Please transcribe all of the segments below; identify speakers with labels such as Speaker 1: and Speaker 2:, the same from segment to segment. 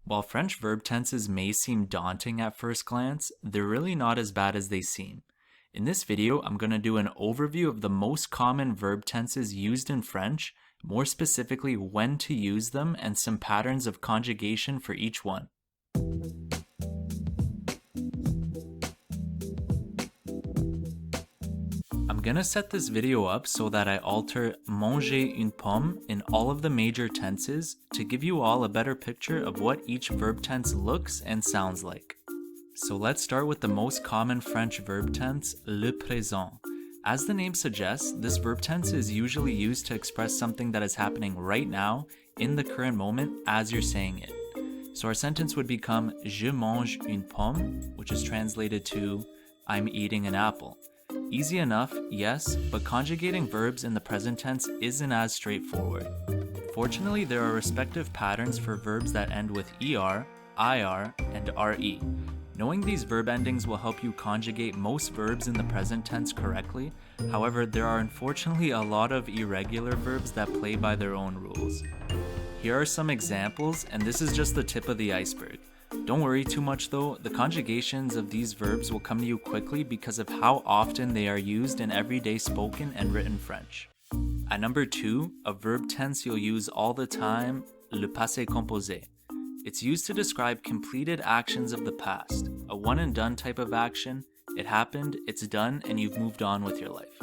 Speaker 1: While French verb tenses may seem daunting at first glance, they're really not as bad as they seem. In this video, I'm going to do an overview of the most common verb tenses used in French, more specifically when to use them and some patterns of conjugation for each one. I'm gonna set this video up so that I alter manger une pomme in all of the major tenses to give you all a better picture of what each verb tense looks and sounds like. So let's start with the most common French verb tense, le présent. As the name suggests, this verb tense is usually used to express something that is happening right now, in the current moment, as you're saying it. So our sentence would become je mange une pomme, which is translated to I'm eating an apple. Easy enough, yes, but conjugating verbs in the present tense isn't as straightforward. Fortunately, there are respective patterns for verbs that end with ER, IR, and RE. Knowing these verb endings will help you conjugate most verbs in the present tense correctly. However, there are unfortunately a lot of irregular verbs that play by their own rules. Here are some examples, and this is just the tip of the iceberg. Don't worry too much though, the conjugations of these verbs will come to you quickly because of how often they are used in everyday spoken and written French. At number 2, a verb tense you'll use all the time, le passé composé. It's used to describe completed actions of the past, a one and done type of action. It happened, it's done, and you've moved on with your life.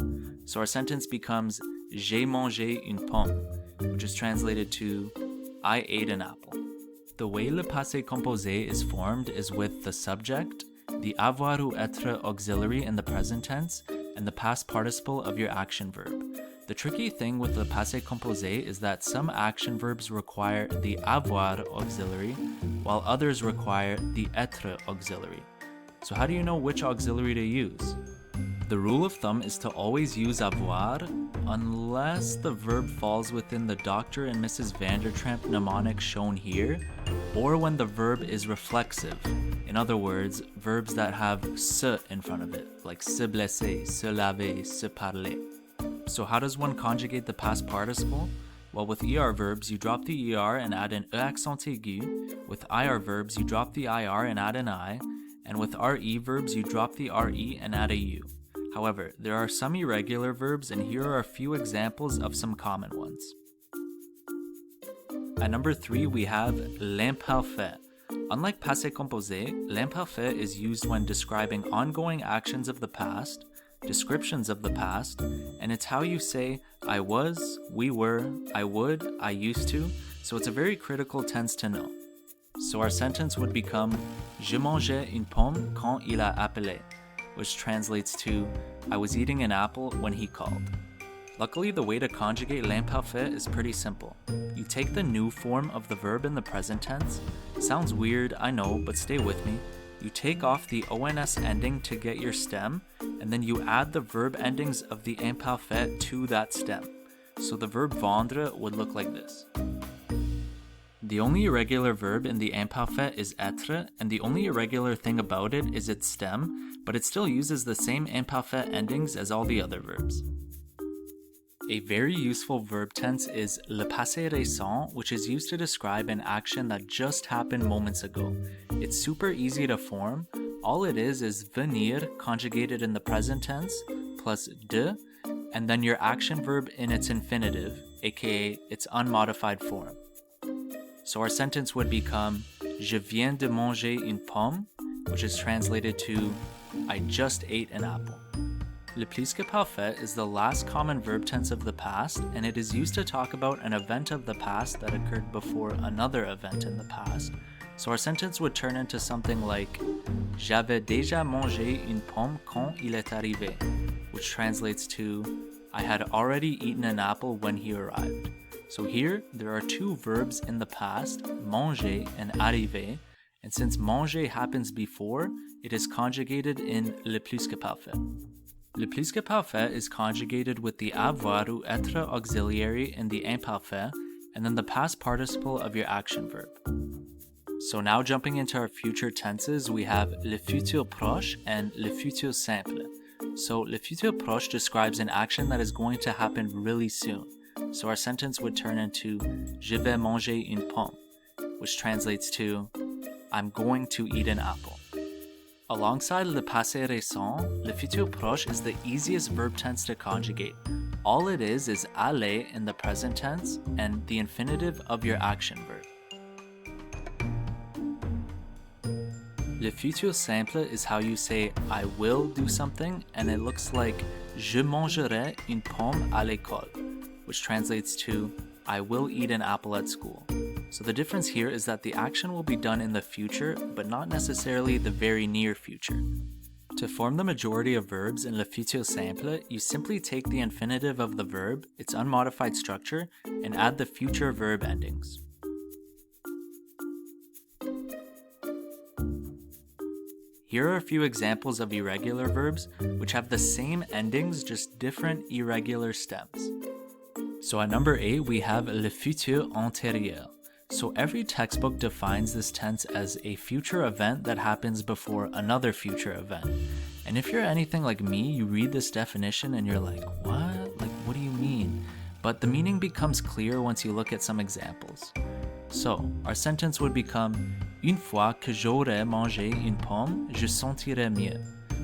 Speaker 1: So our sentence becomes j'ai mangé une pomme, which is translated to I ate an apple. The way le passé composé is formed is with the subject, the avoir ou être auxiliary in the present tense, and the past participle of your action verb. The tricky thing with le passé composé is that some action verbs require the avoir auxiliary, while others require the être auxiliary. So how do you know which auxiliary to use? The rule of thumb is to always use avoir unless the verb falls within the Dr. and Mrs. Vandertramp mnemonic shown here, or when the verb is reflexive. In other words, verbs that have se in front of it, like se blesser, se laver, se parler. So how does one conjugate the past participle? Well, with ER verbs, you drop the ER and add an E accent aigu. With IR verbs, you drop the IR and add an I. And with RE verbs, you drop the RE and add a U. However, there are some irregular verbs, and here are a few examples of some common ones. At number 3, we have l'imparfait. Unlike passé composé, l'imparfait is used when describing ongoing actions of the past, descriptions of the past, and it's how you say I was, we were, I would, I used to, so it's a very critical tense to know. So our sentence would become je mangeais une pomme quand il a appelé, which translates to I was eating an apple when he called. Luckily, the way to conjugate l'imparfait is pretty simple. You take the new form of the verb in the present tense. Sounds weird, I know, but stay with me. You take off the ONS ending to get your stem, and then you add the verb endings of the imparfait to that stem. So the verb vendre would look like this. The only irregular verb in the imparfait is être, and the only irregular thing about it is its stem, but it still uses the same imparfait endings as all the other verbs. A very useful verb tense is le passé récent, which is used to describe an action that just happened moments ago. It's super easy to form. All it is venir conjugated in the present tense plus de, and then your action verb in its infinitive, aka its unmodified form. So our sentence would become je viens de manger une pomme, which is translated to I just ate an apple. Le Plus-Que-Parfait is the last common verb tense of the past, and it is used to talk about an event of the past that occurred before another event in the past. So our sentence would turn into something like j'avais déjà mangé une pomme quand il est arrivé, which translates to I had already eaten an apple when he arrived. So here, there are two verbs in the past, manger and arriver, and since manger happens before, it is conjugated in le plus-que-parfait. Le plus-que-parfait is conjugated with the avoir ou être auxiliary in the imparfait, and then the past participle of your action verb. So now jumping into our future tenses, we have le futur proche and le futur simple. So le futur proche describes an action that is going to happen really soon. So our sentence would turn into je vais manger une pomme. which translates to I'm going to eat an apple. Alongside le passé récent, le futur proche is the easiest verb tense to conjugate. All it is aller in the present tense and the infinitive of your action verb. Le futur simple is how you say I will do something, and it looks like je mangerai une pomme à l'école, which translates to I will eat an apple at school. So the difference here is that the action will be done in the future, but not necessarily the very near future. To form the majority of verbs in le futur simple, you simply take the infinitive of the verb, its unmodified structure, and add the future verb endings. Here are a few examples of irregular verbs which have the same endings, just different irregular stems. So at number 8, we have le futur antérieur. So every textbook defines this tense as a future event that happens before another future event. And if you're anything like me, you read this definition and you're like, what? Like, what do you mean? But the meaning becomes clear once you look at some examples. So our sentence would become Une fois que j'aurai mangé une pomme, je sentirai mieux,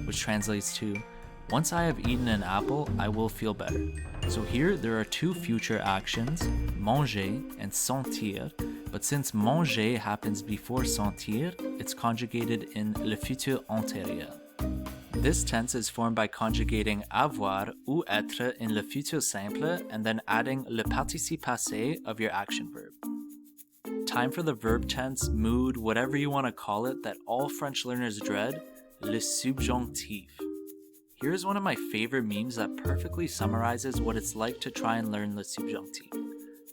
Speaker 1: which translates to once I have eaten an apple, I will feel better. So here there are two future actions, manger and sentir, but since manger happens before sentir, it's conjugated in le futur antérieur. This tense is formed by conjugating avoir ou être in le futur simple and then adding le participe passé of your action verb. Time for the verb tense, mood, whatever you want to call it, that all French learners dread, le subjonctif. Here's one of my favorite memes that perfectly summarizes what it's like to try and learn le subjonctif.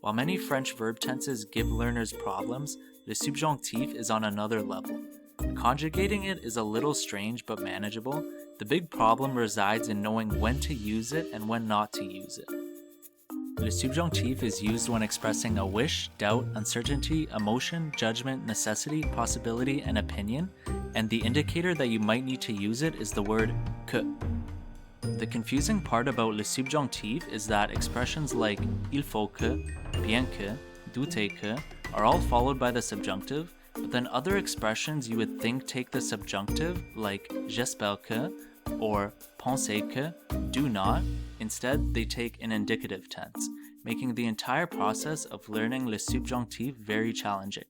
Speaker 1: While many French verb tenses give learners problems, le subjonctif is on another level. Conjugating it is a little strange but manageable. The big problem resides in knowing when to use it and when not to use it. Le subjonctif is used when expressing a wish, doubt, uncertainty, emotion, judgment, necessity, possibility, and opinion, and the indicator that you might need to use it is the word que. The confusing part about le subjonctif is that expressions like il faut que, bien que, douter que are all followed by the subjunctive, but then other expressions you would think take the subjunctive, like j'espère que or pensez que, do not. Instead, they take an indicative tense, making the entire process of learning le subjonctif very challenging.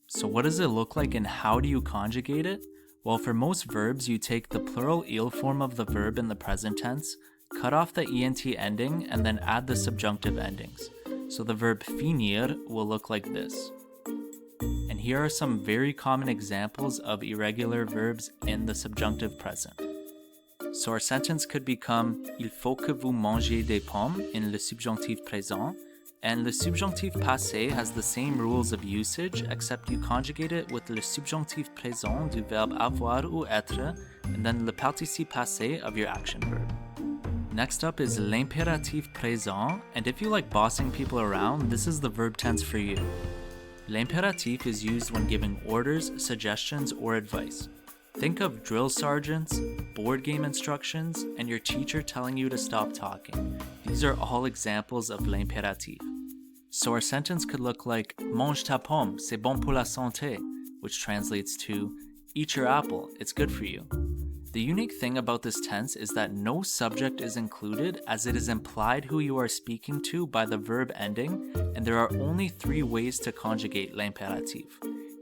Speaker 1: So what does it look like and how do you conjugate it? Well, for most verbs, you take the plural il form of the verb in the present tense, cut off the ent ending, and then add the subjunctive endings. So the verb finir will look like this. And here are some very common examples of irregular verbs in the subjunctive present. So our sentence could become Il faut que vous mangiez des pommes in le subjonctif présent, and le subjonctif passé has the same rules of usage except you conjugate it with le subjonctif présent du verbe avoir ou être, and then le participe passé of your action verb. Next up is l'impératif présent, and if you like bossing people around, this is the verb tense for you. L'impératif is used when giving orders, suggestions, or advice. Think of drill sergeants, board game instructions, and your teacher telling you to stop talking. These are all examples of l'impératif. So our sentence could look like mange ta pomme, c'est bon pour la santé, which translates to eat your apple, it's good for you. The unique thing about this tense is that no subject is included, as it is implied who you are speaking to by the verb ending, and there are only 3 ways to conjugate l'impératif.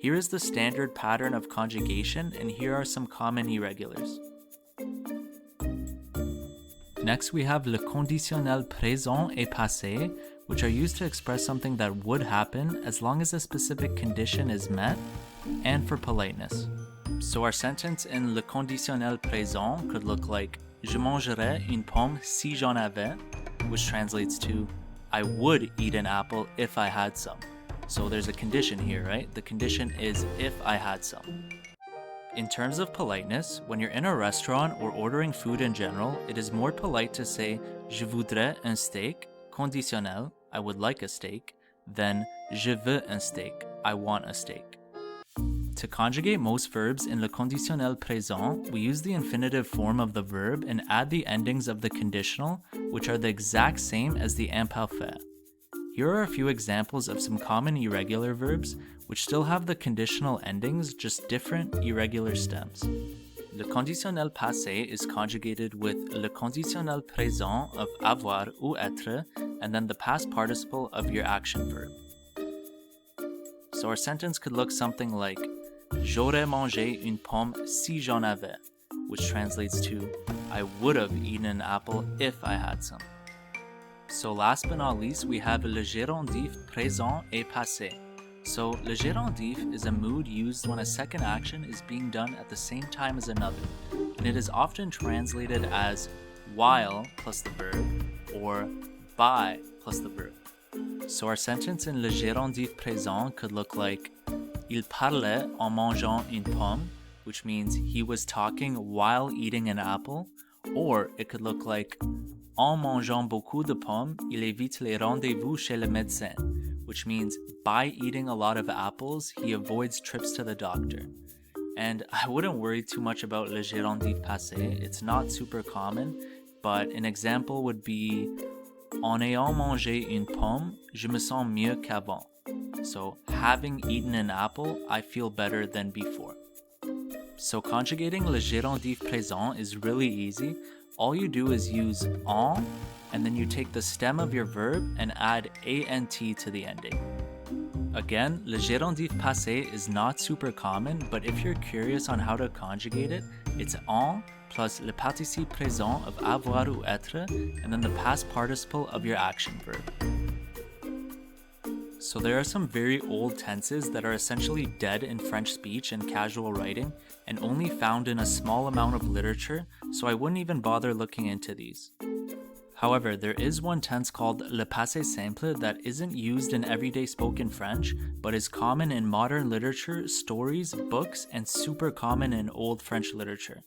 Speaker 1: Here is the standard pattern of conjugation, and here are some common irregulars. Next, we have le conditionnel présent et passé, which are used to express something that would happen as long as a specific condition is met, and for politeness. So our sentence in le conditionnel présent could look like Je mangerais une pomme si j'en avais, which translates to I would eat an apple if I had some. So there's a condition here, right? The condition is if I had some. In terms of politeness, when you're in a restaurant or ordering food in general, it is more polite to say Je voudrais un steak, conditionnel, I would like a steak, than Je veux un steak, I want a steak. To conjugate most verbs in le conditionnel présent, we use the infinitive form of the verb and add the endings of the conditional, which are the exact same as the imparfait. Here are a few examples of some common irregular verbs which still have the conditional endings, just different irregular stems. Le conditionnel passé is conjugated with le conditionnel présent of avoir ou être, and then the past participle of your action verb. So our sentence could look something like J'aurais mangé une pomme si j'en avais, which translates to I would have eaten an apple if I had some. So last but not least, we have le gérondif présent et passé. So le gérondif is a mood used when a second action is being done at the same time as another, and it is often translated as while plus the verb or by plus the verb. So our sentence in le gérondif présent could look like Il parlait en mangeant une pomme, which means he was talking while eating an apple, or it could look like En mangeant beaucoup de pommes, il évite les rendez-vous chez le médecin, which means by eating a lot of apples, he avoids trips to the doctor. And I wouldn't worry too much about le gérondif passé, it's not super common, but an example would be En ayant mangé une pomme, je me sens mieux qu'avant. So, having eaten an apple, I feel better than before. So conjugating le gérondif présent is really easy. All you do is use en, and then you take the stem of your verb and add ant to the ending. Again, le gérondif passé is not super common, but if you're curious on how to conjugate it, it's en plus le participe présent of avoir ou être, and then the past participle of your action verb. So there are some very old tenses that are essentially dead in French speech and casual writing, and only found in a small amount of literature, so I wouldn't even bother looking into these. However, there is one tense called le passé simple that isn't used in everyday spoken French, but is common in modern literature, stories, books, and super common in old French literature.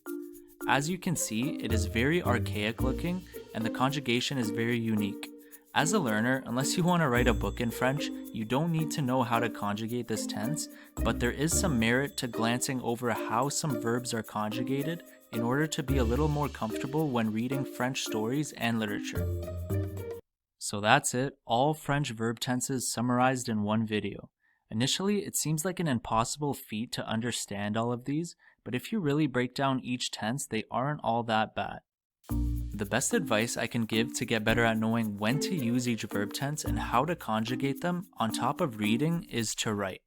Speaker 1: As you can see, it is very archaic looking, and the conjugation is very unique. As a learner, unless you want to write a book in French, you don't need to know how to conjugate this tense, but there is some merit to glancing over how some verbs are conjugated in order to be a little more comfortable when reading French stories and literature. So that's it, all French verb tenses summarized in one video. Initially, it seems like an impossible feat to understand all of these, but if you really break down each tense, they aren't all that bad. The best advice I can give to get better at knowing when to use each verb tense and how to conjugate them on top of reading is to write.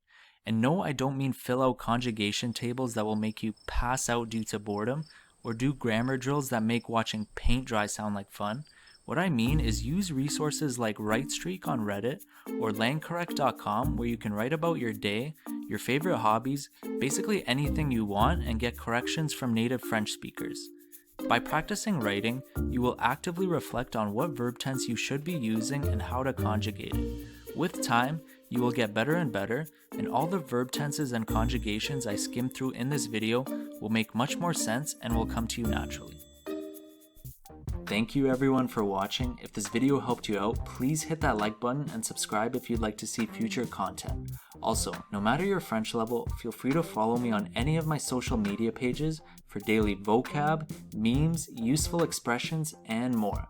Speaker 1: And no, I don't mean fill out conjugation tables that will make you pass out due to boredom, or do grammar drills that make watching paint dry sound like fun. What I mean is use resources like WriteStreak on Reddit or langcorrect.com where you can write about your day, your favorite hobbies, basically anything you want, and get corrections from native French speakers. By practicing writing, you will actively reflect on what verb tense you should be using and how to conjugate it. With time, you will get better and better, and all the verb tenses and conjugations I skimmed through in this video will make much more sense and will come to you naturally. Thank you everyone for watching. If this video helped you out, please hit that like button and subscribe if you'd like to see future content. Also, no matter your French level, feel free to follow me on any of my social media pages for daily vocab, memes, useful expressions, and more.